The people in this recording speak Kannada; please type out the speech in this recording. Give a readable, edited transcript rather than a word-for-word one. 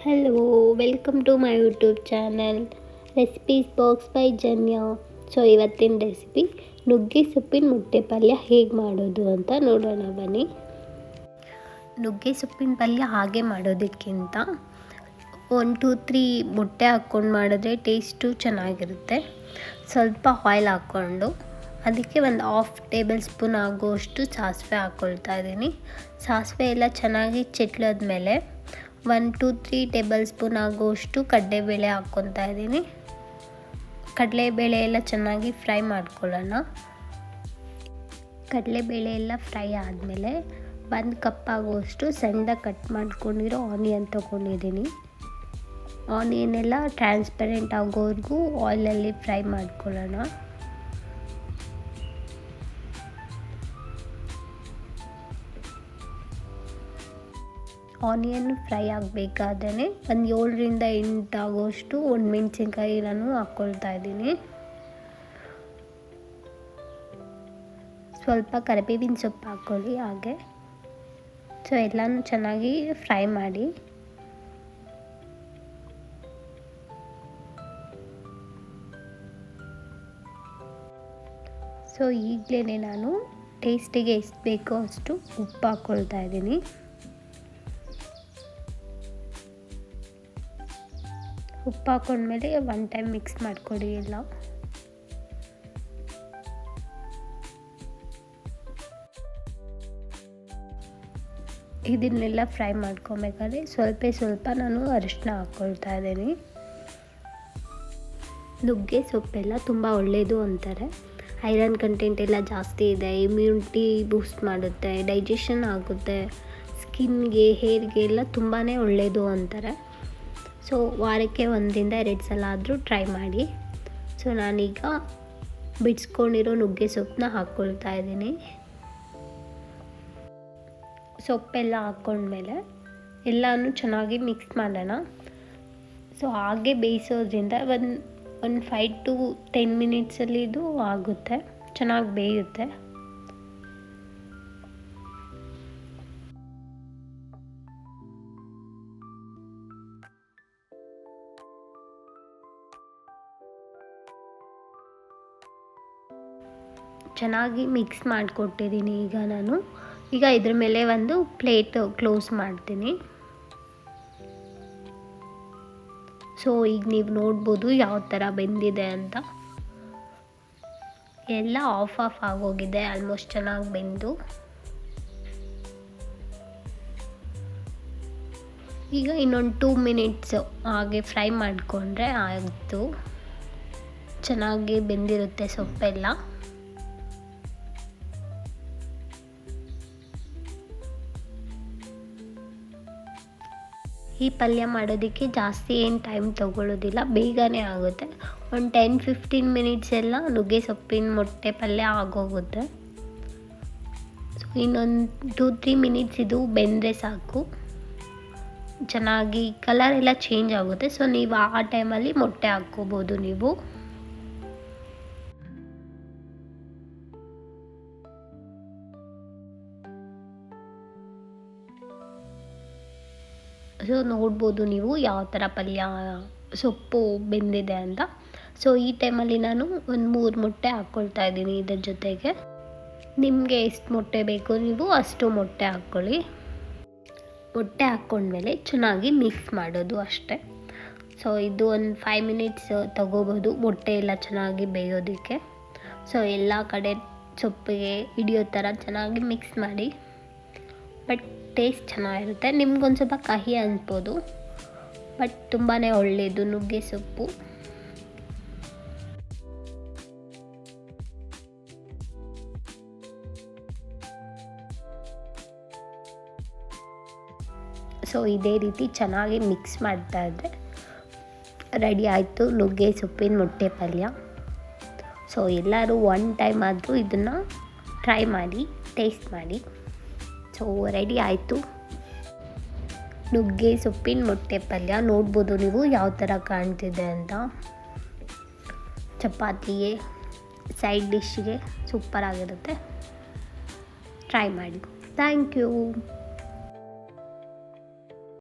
Hello, welcome to my YouTube channel recipes box by Janya. So ಇವತ್ತಿನ ರೆಸಿಪಿ ನುಗ್ಗೆ ಸೊಪ್ಪಿನ ಮೊಟ್ಟೆ ಪಲ್ಯ ಹೇಗೆ ಮಾಡೋದು ಅಂತ ನೋಡೋಣ ಬನ್ನಿ. ನುಗ್ಗೆ ಸೊಪ್ಪಿನ ಪಲ್ಯ ಹಾಗೆ ಮಾಡೋದಕ್ಕಿಂತ 1-2-3 ಮೊಟ್ಟೆ ಹಾಕ್ಕೊಂಡು ಮಾಡಿದ್ರೆ ಟೇಸ್ಟು ಚೆನ್ನಾಗಿರುತ್ತೆ. ಸ್ವಲ್ಪ ಆಯಿಲ್ ಹಾಕ್ಕೊಂಡು ಅದಕ್ಕೆ ಒಂದು 1/2 ಟೇಬಲ್ ಸ್ಪೂನ್ ಆಗುವಷ್ಟು ಸಾಸಿವೆ ಹಾಕ್ಕೊಳ್ತಾ ಇದ್ದೀನಿ. ಸಾಸಿವೆ ಎಲ್ಲ ಚೆನ್ನಾಗಿ ಚಿಟ್ಲಾದ್ಮೇಲೆ 1-3 ಟೇಬಲ್ ಸ್ಪೂನ್ ಆಗುವಷ್ಟು ಕಡಲೆಬೇಳೆ ಹಾಕ್ಕೊತಾ ಇದ್ದೀನಿ. ಕಡಲೆಬೇಳೆ ಎಲ್ಲ ಚೆನ್ನಾಗಿ ಫ್ರೈ ಮಾಡ್ಕೊಳ್ಳೋಣ. ಕಡಲೆಬೇಳೆ ಎಲ್ಲ ಫ್ರೈ ಆದಮೇಲೆ 1 ಕಪ್ ಆಗುವಷ್ಟು ಸಣ್ಣದಾಗಿ ಕಟ್ ಮಾಡ್ಕೊಂಡಿರೋ ಆನಿಯನ್ ತೊಗೊಂಡಿದ್ದೀನಿ. ಆನಿಯನ್ ಎಲ್ಲ ಟ್ರಾನ್ಸ್ಪರೆಂಟ್ ಆಗೋವರೆಗೂ ಆಯಿಲಲ್ಲಿ ಫ್ರೈ ಮಾಡ್ಕೊಳ್ಳೋಣ. ಆನಿಯನ್ ಫ್ರೈ ಆಗಬೇಕಾದ್ರೆ ಒಂದು 7-8 ಆಗೋಷ್ಟು ಒಣಮೆಣಸಿನ್ಕಾಯಿ ನಾನು ಹಾಕ್ಕೊಳ್ತಾ ಇದ್ದೀನಿ. ಸ್ವಲ್ಪ ಕರಿಬೇವಿನ ಸೊಪ್ಪು ಹಾಕ್ಕೊಳ್ಳಿ ಹಾಗೆ. ಸೊ ಎಲ್ಲನೂ ಚೆನ್ನಾಗಿ ಫ್ರೈ ಮಾಡಿ. ಸೊ ಈಗಲೇ ನಾನು ಟೇಸ್ಟಿಗೆ ಎಷ್ಟು ಬೇಕೋ ಅಷ್ಟು ಉಪ್ಪು ಹಾಕ್ಕೊಳ್ತಾ ಇದ್ದೀನಿ. ಉಪ್ಪು ಹಾಕ್ಕೊಂಡ್ಮೇಲೆ 1 ಟೈಮ್ ಮಿಕ್ಸ್ ಮಾಡಿಕೊಡಿ ಎಲ್ಲ. ಇದನ್ನೆಲ್ಲ ಫ್ರೈ ಮಾಡ್ಕೊಬೇಕಾದ್ರೆ ಸ್ವಲ್ಪ ನಾನು ಅರಿಶಿನ ಹಾಕ್ಕೊಳ್ತಾ ಇದ್ದೀನಿ. ನುಗ್ಗೆ ಸೊಪ್ಪೆಲ್ಲ ತುಂಬ ಒಳ್ಳೆಯದು ಅಂತಾರೆ. ಐರನ್ ಕಂಟೆಂಟ್ ಎಲ್ಲ ಜಾಸ್ತಿ ಇದೆ, ಇಮ್ಯುನಿಟಿ ಬೂಸ್ಟ್ ಮಾಡುತ್ತೆ, ಡೈಜೆಷನ್ ಆಗುತ್ತೆ, ಸ್ಕಿನ್ಗೆ ಹೇರ್ಗೆ ಎಲ್ಲ ತುಂಬಾ ಒಳ್ಳೆಯದು ಅಂತಾರೆ. ಸೊ ವಾರಕ್ಕೆ 1-2 ಸಲ ಆದರೂ ಟ್ರೈ ಮಾಡಿ. ಸೊ ನಾನೀಗ ಬಿಡಿಸ್ಕೊಂಡಿರೋ ನುಗ್ಗೆ ಸೊಪ್ಪನ್ನ ಹಾಕ್ಕೊಳ್ತಾ ಇದ್ದೀನಿ. ಸೊಪ್ಪೆಲ್ಲ ಹಾಕ್ಕೊಂಡ್ಮೇಲೆ ಎಲ್ಲನೂ ಚೆನ್ನಾಗಿ ಮಿಕ್ಸ್ ಮಾಡೋಣ. ಸೊ ಹಾಗೆ ಬೇಯಿಸೋದ್ರಿಂದ ಒಂದು 5-10 ಮಿನಿಟ್ಸಲ್ಲಿ ಇದು ಆಗುತ್ತೆ, ಚೆನ್ನಾಗಿ ಬೇಯುತ್ತೆ. ಚೆನ್ನಾಗಿ ಮಿಕ್ಸ್ ಮಾಡಿಕೊಟ್ಟಿದ್ದೀನಿ. ಈಗ ಇದ್ರ ಮೇಲೆ ಒಂದು ಪ್ಲೇಟ್ ಕ್ಲೋಸ್ ಮಾಡ್ತೀನಿ. ಸೊ ಈಗ ನೀವು ನೋಡ್ಬೋದು ಯಾವ ಥರ ಬೆಂದಿದೆ ಅಂತ. ಎಲ್ಲ ಆಫ್ ಆಗೋಗಿದೆ, ಆಲ್ಮೋಸ್ಟ್ ಚೆನ್ನಾಗಿ ಬೆಂದು. ಈಗ ಇನ್ನೊಂದು 2 ಮಿನಿಟ್ಸ್ ಹಾಗೆ ಫ್ರೈ ಮಾಡಿಕೊಂಡ್ರೆ ಆಯಿತು. ಚೆನ್ನಾಗಿ ಬೆಂದಿರುತ್ತೆ ಸೊಪ್ಪೆಲ್ಲ. ಈ ಪಲ್ಯ ಮಾಡೋದಕ್ಕೆ ಜಾಸ್ತಿ ಏನು ಟೈಮ್ ತೊಗೊಳ್ಳೋದಿಲ್ಲ, ಬೇಗನೆ ಆಗುತ್ತೆ. ಒಂದು 10-15 ಮಿನಿಟ್ಸ್ ಎಲ್ಲ ನುಗ್ಗೆ ಸೊಪ್ಪಿನ ಮೊಟ್ಟೆ ಪಲ್ಯ ಆಗೋಗುತ್ತೆ. ಸೊ ಇನ್ನೊಂದು 2-3 ಮಿನಿಟ್ಸ್ ಇದು ಬೆಂದರೆ ಸಾಕು. ಚೆನ್ನಾಗಿ ಕಲರ್ ಎಲ್ಲ ಚೇಂಜ್ ಆಗುತ್ತೆ. ಸೊ ನೀವು ಆ ಟೈಮಲ್ಲಿ ಮೊಟ್ಟೆ ಹಾಕ್ಕೋಬೋದು ನೀವು. ಸೊ ನೋಡ್ಬೋದು ನೀವು ಯಾವ ಥರ ಪಲ್ಯ ಸೊಪ್ಪು ಬೆಂದಿದೆ ಅಂತ. ಸೊ ಈ ಟೈಮಲ್ಲಿ ನಾನು ಒಂದು 3 ಮೊಟ್ಟೆ ಹಾಕ್ಕೊಳ್ತಾ ಇದ್ದೀನಿ ಇದ್ರ ಜೊತೆಗೆ. ನಿಮಗೆ ಎಷ್ಟು ಮೊಟ್ಟೆ ಬೇಕು ನೀವು ಅಷ್ಟು ಮೊಟ್ಟೆ ಹಾಕ್ಕೊಳ್ಳಿ. ಮೊಟ್ಟೆ ಹಾಕ್ಕೊಂಡ್ಮೇಲೆ ಚೆನ್ನಾಗಿ ಮಿಕ್ಸ್ ಮಾಡೋದು ಅಷ್ಟೇ. ಸೊ ಇದು ಒಂದು 5 ಮಿನಿಟ್ಸ್ ತಗೋಬೋದು ಮೊಟ್ಟೆ ಎಲ್ಲ ಚೆನ್ನಾಗಿ ಬೇಯೋದಕ್ಕೆ. ಸೊ ಎಲ್ಲ ಕಡೆ ಸೊಪ್ಪಿಗೆ ಹಿಡಿಯೋ ಥರ ಚೆನ್ನಾಗಿ ಮಿಕ್ಸ್ ಮಾಡಿ. ಬಟ್ ಟೇಸ್ಟ್ ಚೆನ್ನಾಗಿರುತ್ತೆ. ನಿಮ್ಗೊಂದು ಸ್ವಲ್ಪ ಕಹಿ ಅನ್ಬೋದು, ಬಟ್ ತುಂಬಾ ಒಳ್ಳೆಯದು ನುಗ್ಗೆ ಸೊಪ್ಪು. ಸೊ ಇದೇ ರೀತಿ ಚೆನ್ನಾಗಿ ಮಿಕ್ಸ್ ಮಾಡ್ತಾ ಇದ್ದರೆ ರೆಡಿ ಆಯಿತು ನುಗ್ಗೆ ಸೊಪ್ಪಿನ ಮೊಟ್ಟೆ ಪಲ್ಯ. ಸೊ ಎಲ್ಲರೂ 1 ಟೈಮ್ ಆದರೂ ಇದನ್ನು ಟ್ರೈ ಮಾಡಿ, ಟೇಸ್ಟ್ ಮಾಡಿ. ಸೊ ರೆಡಿ ಆಯಿತು ನುಗ್ಗೆ ಸೊಪ್ಪಿನ ಮೊಟ್ಟೆ ಪಲ್ಯ. ನೋಡ್ಬೋದು ನೀವು ಯಾವ ಥರ ಕಾಣ್ತಿದೆ ಅಂತ. ಚಪಾತಿಗೆ ಸೈಡ್ ಡಿಶ್ಗೆ ಸೂಪರಾಗಿರುತ್ತೆ. ಟ್ರೈ ಮಾಡಿ. Thank you.